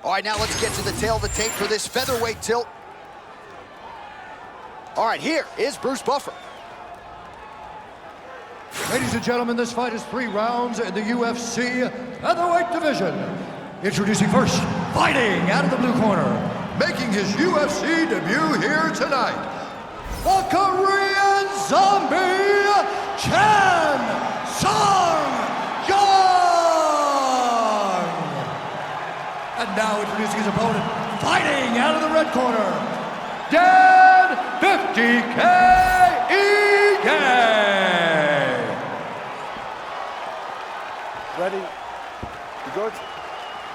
All right, now let's get to the tail of the tape for this featherweight tilt. All right, here is Bruce Buffer. Ladies and gentlemen, this fight is 3 rounds in the UFC Featherweight Division. Introducing first, fighting out of the blue corner, making his UFC debut here tonight, the Korean Zombie, Sung Jung. And now introducing his opponent, fighting out of the red corner, Dan 50K EK. Ready? You good?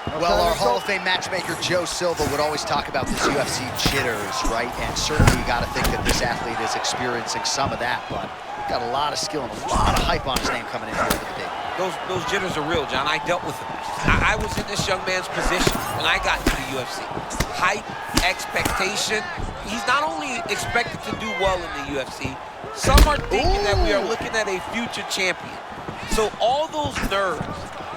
Okay, Well, our Hall of Fame matchmaker Joe Silva would always talk about this UFC jitters, right? And certainly you got to think that this athlete is experiencing some of that, but got a lot of skill and a lot of hype on his name coming in here for the day. Those jitters are real, John. I dealt with them. I was in this young man's position when I got to the UFC. Hype, expectation. He's not only expected to do well in the UFC, some are thinking that we are looking at a future champion. So all those nerves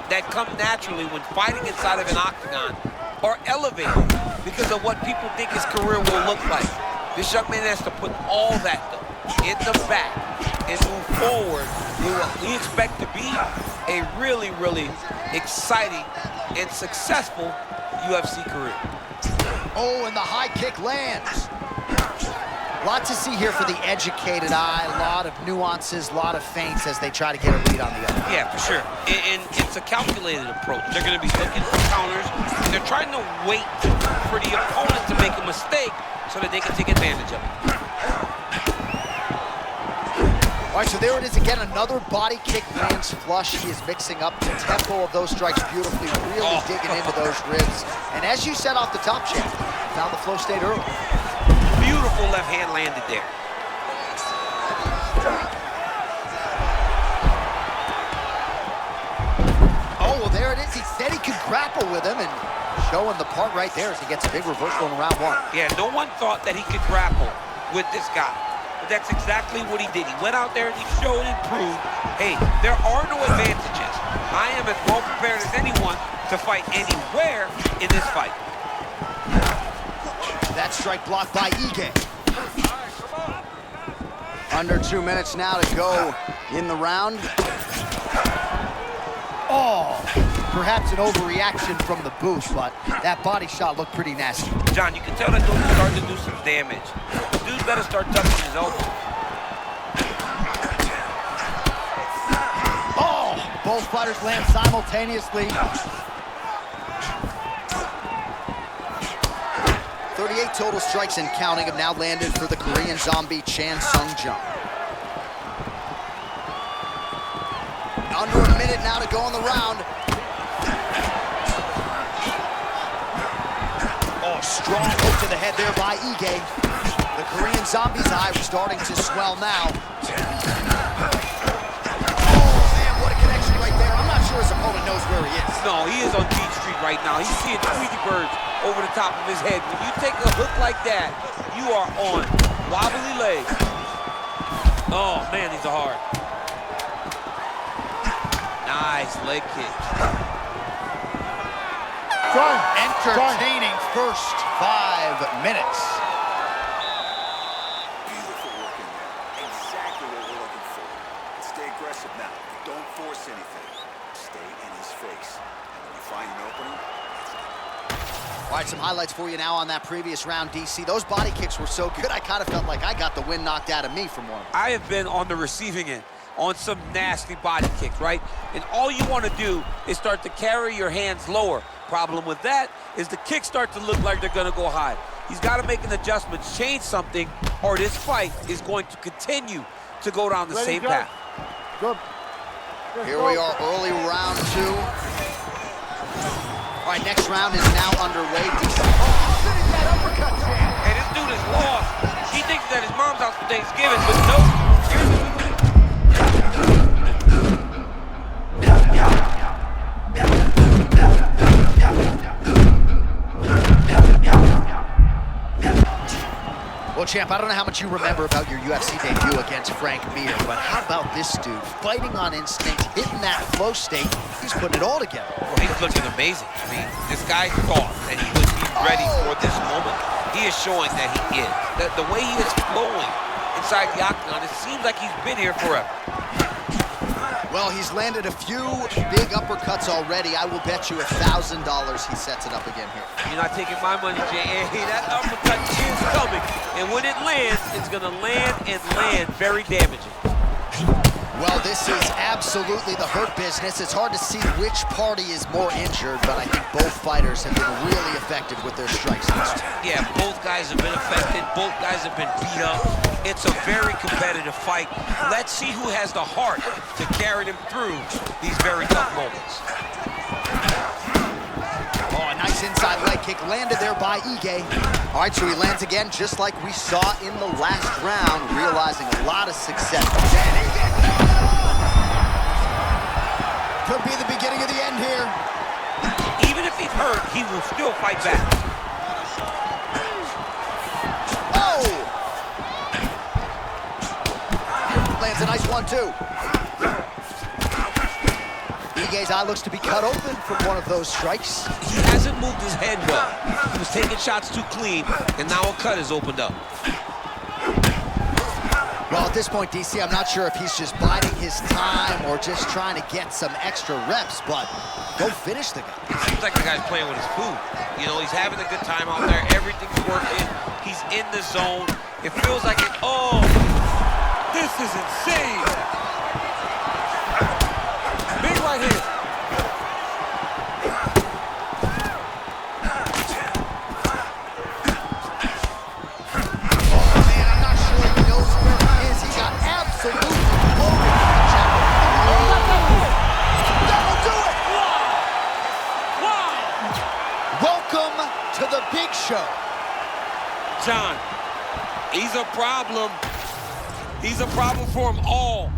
that come naturally when fighting inside of an octagon are elevated because of what people think his career will look like. This young man has to put all that in the back and move forward. We expect to be a really, really exciting and successful UFC career. Oh, and the high kick lands. Lot to see here for the educated eye. A lot of nuances, a lot of feints as they try to get a lead on the other. Yeah, for sure. And it's a calculated approach. They're going to be looking for counters. They're trying to wait for the opponent to make a mistake so that they can take advantage of it. All right, so there it is again. Another body kick lands flush. He is mixing up the tempo of those strikes beautifully, really digging into those ribs. And as you said off the top, champ, found the flow state early. Beautiful left hand landed there. Oh, well, there it is. He said he could grapple with him, and showing the part right there as he gets a big reversal in round 1. Yeah, no one thought that he could grapple with this guy. But that's exactly what he did. He went out there and he showed and proved, hey, there are no advantages. I am as well prepared as anyone to fight anywhere in this fight. That strike blocked by Ige. Under 2 minutes now to go in the round. Oh, perhaps an overreaction from the booth, but that body shot looked pretty nasty. John, you can tell that dude's starting to do some damage. Dude better start touching his elbow. Oh, both fighters land simultaneously. 38 total strikes and counting have now landed for the Korean Zombie, Sung Jung. Under a minute now to go in the round. Oh, strong hook to the head there by Ige. The Korean Zombie's eye starting to swell now. Oh, man, what a connection right there. I'm not sure his opponent knows where he is. No, he is on Beach Street right now. He's seeing Tweety birds over the top of his head. When you take a hook like that, you are on wobbly legs. Oh, man, these are hard. Nice leg kick. Entertaining first 5 minutes. Beautiful work in there. Exactly what we're looking for. Stay aggressive now. Don't force anything. Stay in his face. And when you find an opening, All right, some highlights for you now on that previous round, DC. Those body kicks were so good, I kind of felt like I got the wind knocked out of me from one. I have been on the receiving end on some nasty body kicks, right? And all you want to do is start to carry your hands lower. Problem with that is the kicks start to look like they're going to go high. He's got to make an adjustment, change something, or this fight is going to continue to go down the same path. Good. Here we are, early round 2. All right, next round is now underway. Hey, this dude is lost. He thinks that his mom's house for Thanksgiving, but no. Well, Champ, I don't know how much you remember about your UFC debut against Frank Mir, but how about this dude? Fighting on instinct, hitting that flow state, he's putting it all together. Well, he's looking amazing. I mean, this guy thought that he would be ready for this moment. He is showing that he is. The way he is flowing inside the octagon, it seems like he's been here forever. Well, he's landed a few big uppercuts already. I will bet you $1,000 he sets it up again here. You're not taking my money, J.A. That uppercut is coming. And when it lands, it's going to land and land very damaging. Well, this is absolutely the hurt business. It's hard to see which party is more injured, but I think both fighters have been really effective with their strikes. Yeah, both guys have been affected. Both guys have been beat up. It's a very competitive fight. Let's see who has the heart to carry them through these very tough moments. Oh, a nice inside leg kick landed there by Ige. All right, so he lands again, just like we saw in the last round, realizing a lot of success. Could be the beginning of the end here. Even if he's hurt, he will still fight back. Oh! Lands a nice one, too. Ige's eye looks to be cut open from one of those strikes. He hasn't moved his head well. He was taking shots too clean, and now a cut has opened up. Well, at this point, DC, I'm not sure if he's just biding his time or just trying to get some extra reps, but go finish the guy. It seems like the guy's playing with his food. You know, he's having a good time out there. Everything's working. He's in the zone. It feels like it. Oh, this is insane. Big right hand. Welcome to the big show. John, he's a problem. He's a problem for them all.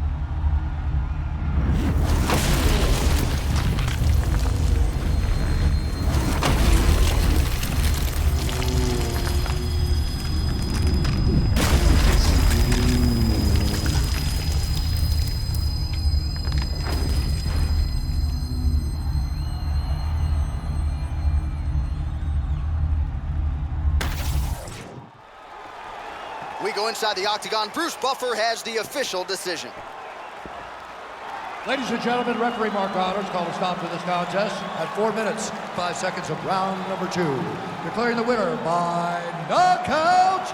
We go inside the octagon. Bruce Buffer has the official decision. Ladies and gentlemen, referee Mark Connors called a stop to this contest at 4 minutes, 5 seconds of round number 2. Declaring the winner by knockout,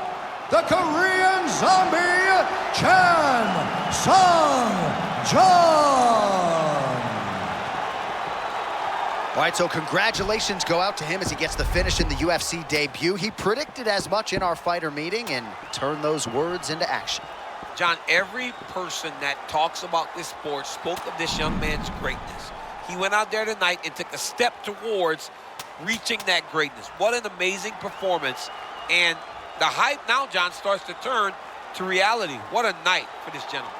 the Korean Zombie, Sung Jung. All right, so congratulations go out to him as he gets the finish in the UFC debut. He predicted as much in our fighter meeting and turned those words into action. John, every person that talks about this sport spoke of this young man's greatness. He went out there tonight and took a step towards reaching that greatness. What an amazing performance. And the hype now, John, starts to turn to reality. What a night for this gentleman.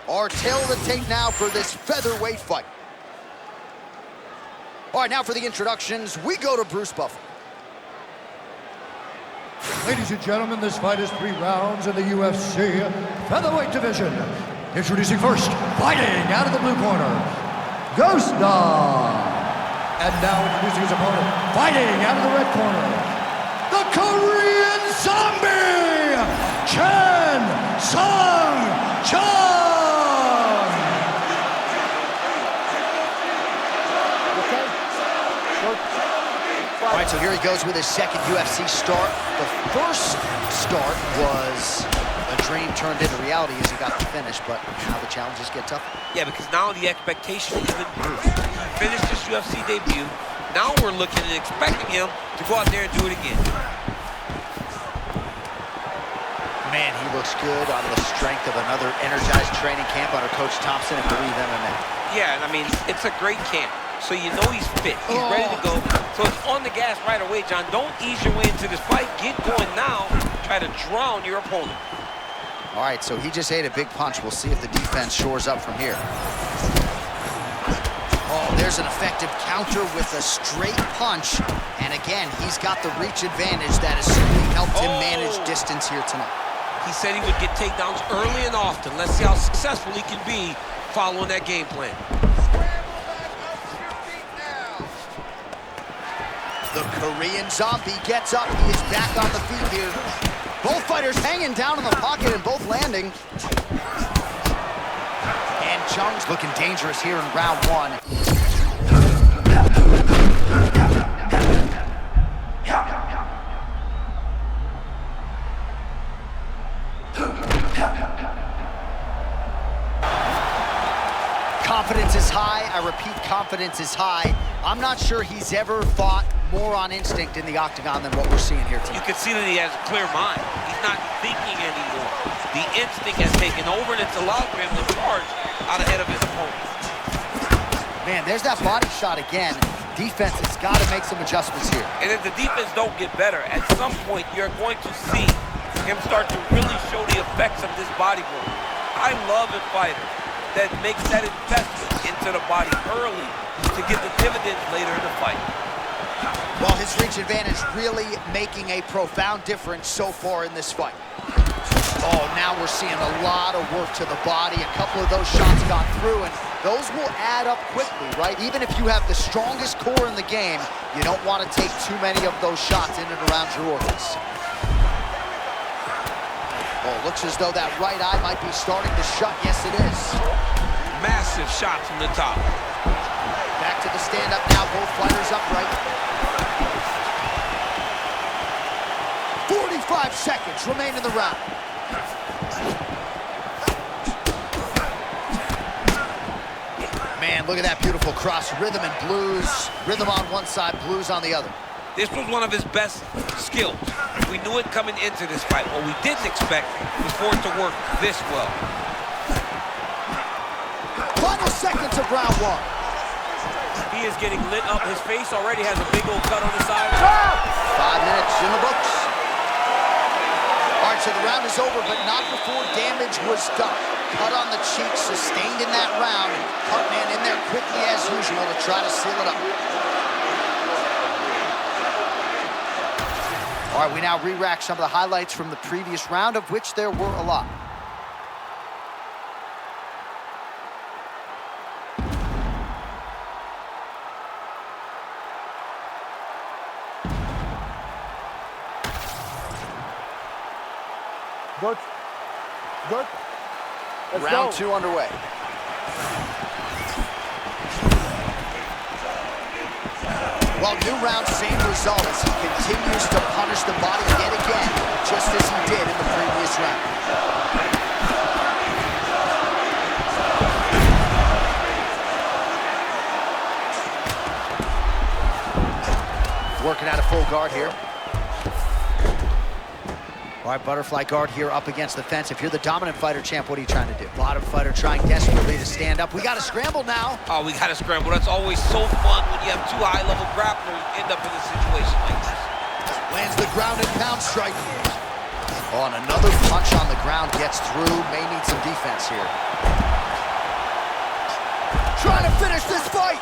Our tale of the tape now for this featherweight fight. All right, now for the introductions, we go to Bruce Buffer. Ladies and gentlemen, this fight is 3 rounds in the UFC Featherweight Division. Introducing first, fighting out of the blue corner, Ghost Dog. And now introducing his opponent, fighting out of the red corner, the Korean Zombie, Sung Jung. Okay? Good. All right, so here he goes with his second UFC start. The first start was a dream turned into reality as he got the finish, but now the challenges get tougher. Yeah, because now the expectation even grew. He finished his UFC debut. Now we're looking and expecting him to go out there and do it again. Man, he looks good on the strength of another energized training camp under Coach Thompson at Believe MMA. Yeah, I mean, it's a great camp. So you know he's fit, he's ready to go. So it's on the gas right away, John. Don't ease your way into this fight. Get going now. Try to drown your opponent. All right, so he just ate a big punch. We'll see if the defense shores up from here. Oh, there's an effective counter with a straight punch. And again, he's got the reach advantage that has certainly helped him manage distance here tonight. He said he would get takedowns early and often. Let's see how successful he can be following that game plan. The Korean Zombie gets up. He is back on the feet here. Both fighters hanging down in the pocket and both landing. And Jung's looking dangerous here in round 1. Confidence is high. I repeat, confidence is high. I'm not sure he's ever fought more on instinct in the octagon than what we're seeing here tonight. You can see that he has a clear mind. He's not thinking anymore. The instinct has taken over, and it's allowed for him to charge out ahead of his opponent. Man, there's that body shot again. Defense has got to make some adjustments here. And if the defense don't get better, at some point you're going to see him start to really show the effects of this body work. I love a fighter that makes that investment into the body early to get the dividends later in the fight. Well, his reach advantage really making a profound difference so far in this fight. Oh, now we're seeing a lot of work to the body. A couple of those shots got through, and those will add up quickly, right? Even if you have the strongest core in the game, you don't want to take too many of those shots in and around your organs. Oh, looks as though that right eye might be starting to shut. Yes, it is. Massive shot from the top. Back to the stand-up now, both fighters upright. 45 seconds remain in the round. Man, look at that beautiful cross. Rhythm and blues. Rhythm on one side, blues on the other. This was one of his best skills. We knew it coming into this fight. What we didn't expect was for it to work this well. Final seconds of round 1. He is getting lit up. His face already has a big old cut on the side. 5 minutes in the books. All right, so the round is over, but not before damage was done. Cut on the cheek, sustained in that round. Huntman in there quickly as usual to try to seal it up. All right, we now re-rack some of the highlights from the previous round, of which there were a lot. Good. Good. Let's Round go. 2 underway. Well, new round, same result as he continues to punish the body yet again, just as he did in the previous round. Working out a full guard here. All right, butterfly guard here up against the fence. If you're the dominant fighter, champ, what are you trying to do? Bottom fighter trying desperately to stand up. We got to scramble now. Oh, we got to scramble. That's always so fun when you have two high-level grapplers end up in a situation like this. Lands the ground and pound strike. Oh, and another punch on the ground gets through. May need some defense here. trying to finish this fight.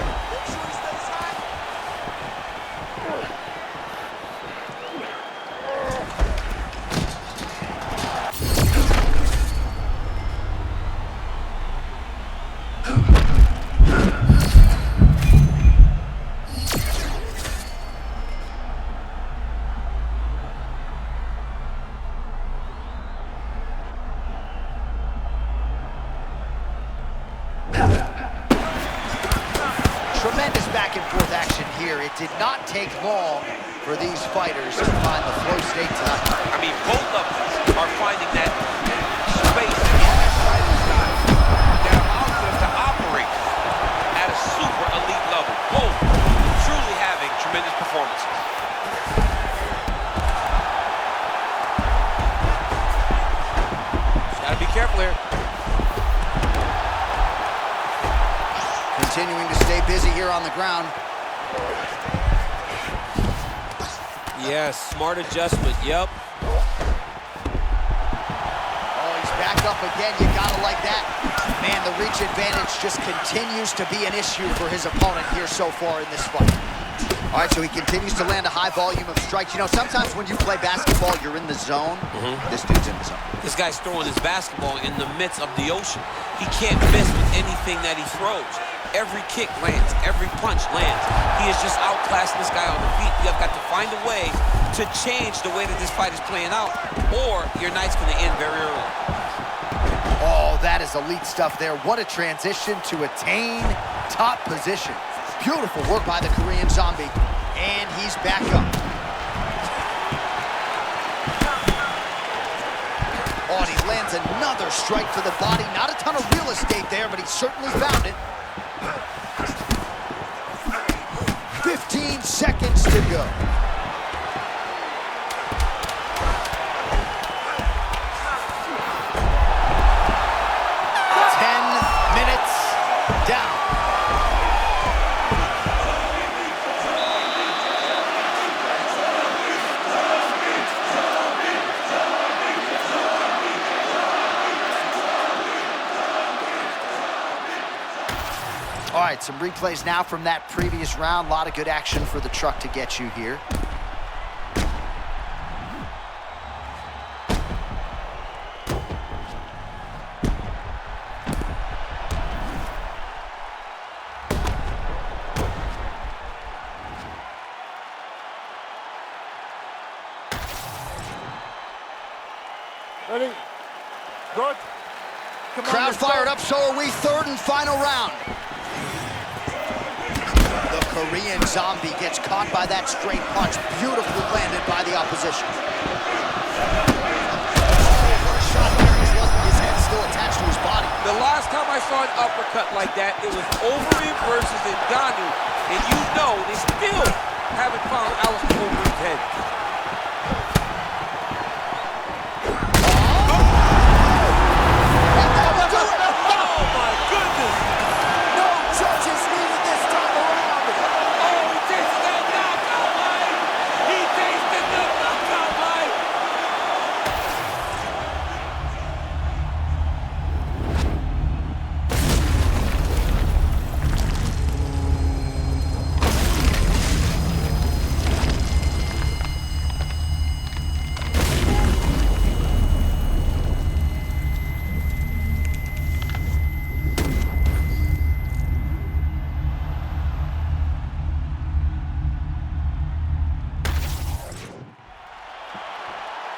Tremendous back and forth action here. It did not take long for these fighters to find the flow state tonight. I mean, both of them are finding that space in their fighting style that allows them to operate at a super elite level. Both truly having tremendous performances. Just gotta be careful here. Continuing to stay busy here on the ground. Yes, smart adjustment, yep. Oh, he's back up again. You gotta like that. Man, the reach advantage just continues to be an issue for his opponent here so far in this fight. All right, so he continues to land a high volume of strikes. You know, sometimes when you play basketball, you're in the zone. This dude's in the zone. This guy's throwing his basketball in the midst of the ocean. He can't miss with anything that he throws. Every kick lands, every punch lands. He is just outclassing this guy on the feet. You have got to find a way to change the way that this fight is playing out, or your night's gonna end very early. Oh, that is elite stuff there. What a transition to attain top position. Beautiful work by the Korean Zombie, and he's back up. Oh, and he lands another strike to the body. Not a ton of real estate there, but he certainly found it. 15 seconds to go. Down. All right, some replays now from that previous round. A lot of good action for the truck to get you here. Ready? Good. Come on, Crowd let's go. fired up, so are we. Third and final round. The Korean Zombie gets caught by that straight punch. Beautifully landed by the opposition. What a shot there. His head still attached to his body. The last time I saw an uppercut like that, it was Overeem versus Ngannou, and you know they still haven't found Alistair Overeem's head.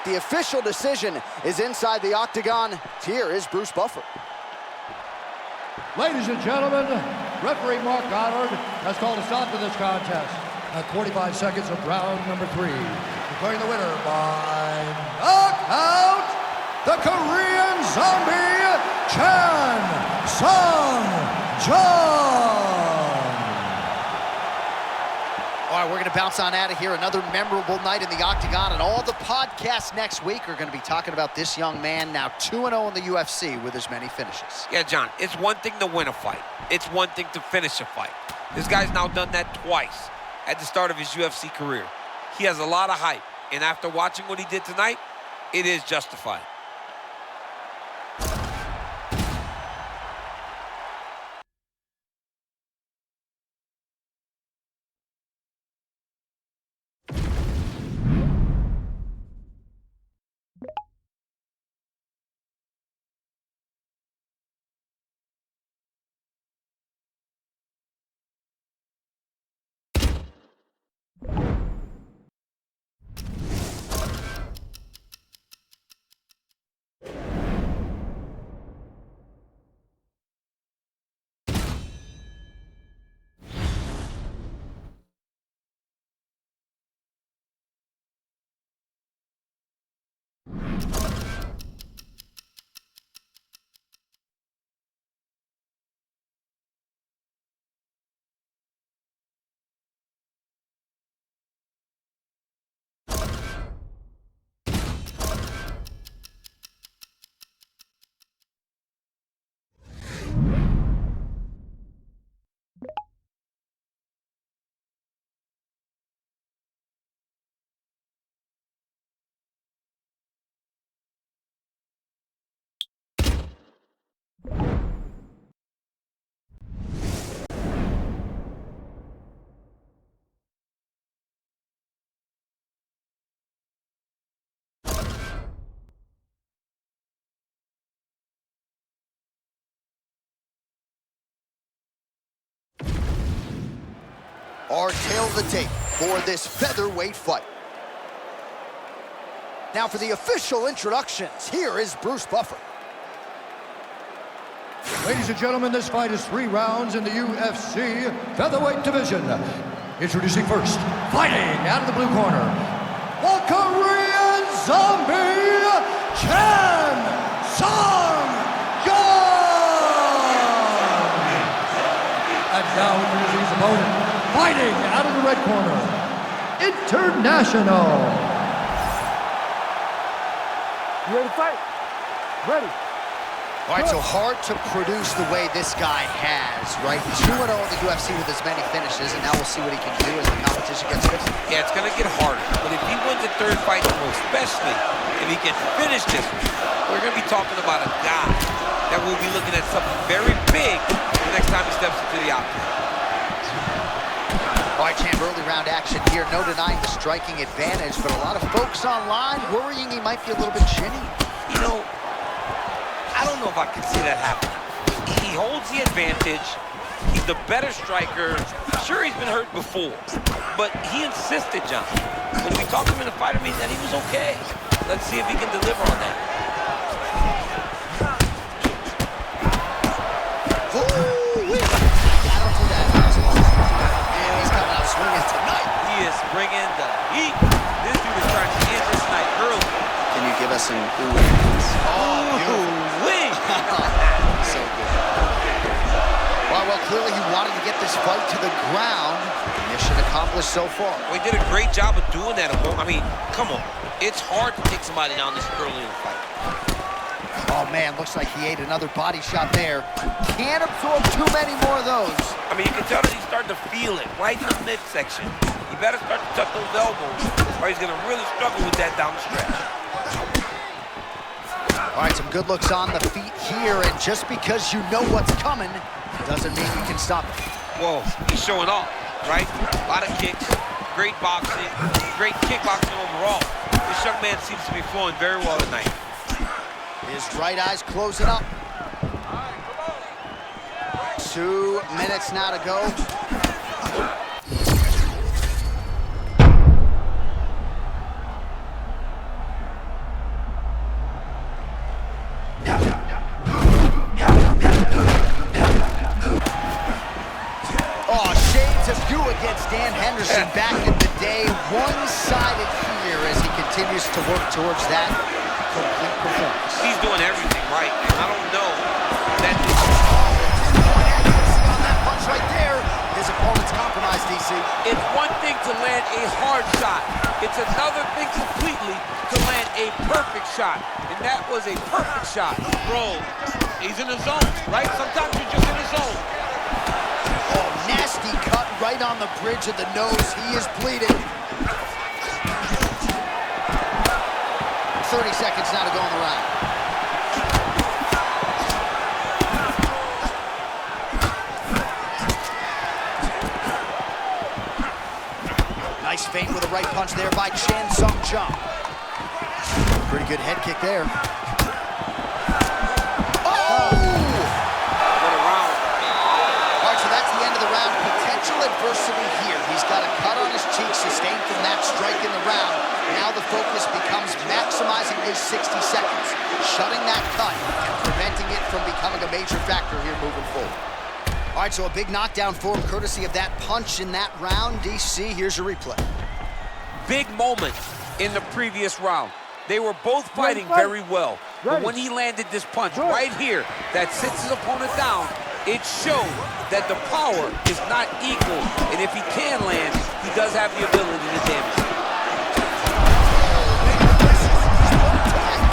The official decision is inside the octagon. Here is Bruce Buffer. Ladies and gentlemen, referee Mark Goddard has called a stop to this contest at 45 seconds of round number 3. Declaring the winner by knockout, the Korean Zombie, Sung Jung. All right, we're going to bounce on out of here. Another memorable night in the octagon, and all the podcasts next week are going to be talking about this young man, now 2-0 in the UFC with as many finishes. Yeah, John, it's one thing to win a fight. It's one thing to finish a fight. This guy's now done that twice at the start of his UFC career. He has a lot of hype, and after watching what he did tonight, it is justified. Our tail of the tape for this featherweight fight. Now for the official introductions, here is Bruce Buffer. Ladies and gentlemen, this fight is 3 rounds in the UFC Featherweight Division. Introducing first, fighting out of the blue corner, the Korean Zombie, Sung Jung. And now introducing his opponent, fighting out of the red corner, International. You ready to fight? Ready. All right, so hard to produce the way this guy has, right? 2-0 in the UFC with as many finishes, and now we'll see what he can do as the competition gets fixed. Yeah, it's going to get harder. But if he wins the third fight, especially if he can finish this one, we're going to be talking about a guy that will be looking at something very big the next time he steps into the octagon. All right, champ, early round action here. No denying the striking advantage, but a lot of folks online worrying he might be a little bit chinny. You know, I don't know if I can see that happen. He holds the advantage. He's the better striker. Sure, he's been hurt before, but he insisted, John. When we talked to him in the fighter meeting that he was okay. Let's see if he can deliver on that. Ooh-wee. I don't do that. And he's coming out swinging tonight. He is bringing the heat. This dude is trying to end this night early. Can you give us some ooh-wees? Oh, beautiful. So good. Well, clearly he wanted to get this fight to the ground. Mission accomplished so far. We did a great job of doing that. I mean, come on. It's hard to take somebody down this early in the fight. Oh, man, looks like he ate another body shot there. Can't absorb too many more of those. I mean, you can tell that he's starting to feel it right in the midsection. You better start to tuck those elbows, or he's going to really struggle with that down the stretch. All right, some good looks on the feet here, and just because you know what's coming doesn't mean you can stop it. Whoa, he's showing off, right? A lot of kicks, great boxing, great kickboxing overall. This young man seems to be flowing very well tonight. His right eye's closing up. 2 minutes now to go. Oh, shades of you against Dan Henderson back in the day. One-sided here as he continues to work towards that complete performance. He's doing everything right. I don't know that. On that punch right there, his opponent's compromised, DC. It's one thing to land a hard shot. It's another thing completely to land a perfect shot. And that was a perfect shot. Bro, he's in the zone, right? Sometimes you're just in the zone. Oh, nasty cut right on the bridge of the nose. He is bleeding. 30 seconds now to go in the round. Nice feint with a right punch there by Sung Jung. Pretty good head kick there. Adversity here. He's got a cut on his cheek sustained from that strike in the round. Now the focus becomes maximizing his 60 seconds, shutting that cut and preventing it from becoming a major factor here moving forward. All right, so a big knockdown for him courtesy of that punch in that round. DC, here's your replay. Big moment in the previous round. They were both fighting very well. But when he landed this punch right here that sits his opponent down, it showed that the power is not equal. And if he can land, he does have the ability to damage it.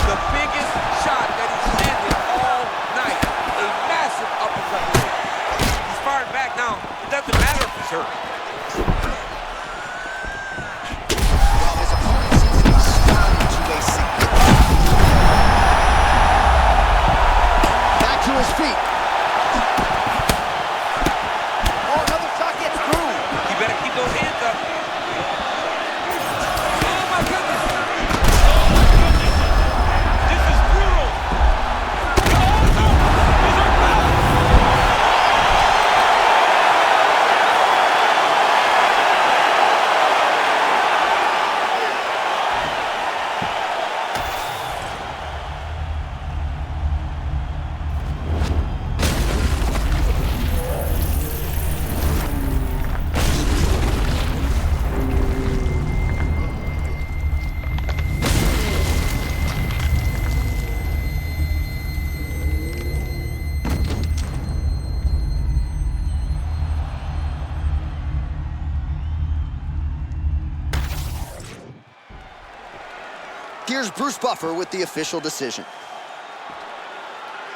The biggest shot that he's landed all night. A massive uppercut. He's firing back now. It doesn't matter if he's hurt. Well, his opponent seems to be starting to a significant... Back to his feet. Oh, another shot gets through. You better keep those hands up. Oh, my goodness. This is brutal. Oh, no. These are foul. Here's Bruce Buffer with the official decision.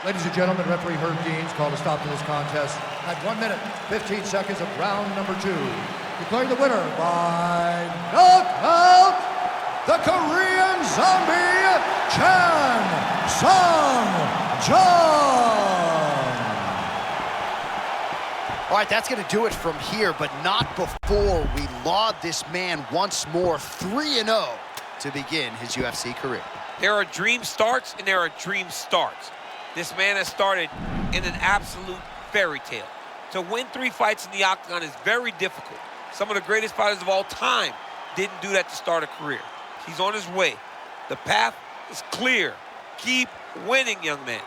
Ladies and gentlemen, referee Herb Deans called a stop to this contest at 1 minute, 15 seconds of round number 2. Declaring the winner by knockout, the Korean Zombie, Sung Jung. All right, that's going to do it from here, but not before we laud this man once more, 3-0 to begin his UFC career. There are dream starts and there are dream starts. This man has started in an absolute fairy tale. To win 3 fights in the octagon is very difficult. Some of the greatest fighters of all time didn't do that to start a career. He's on his way. The path is clear. Keep winning, young man.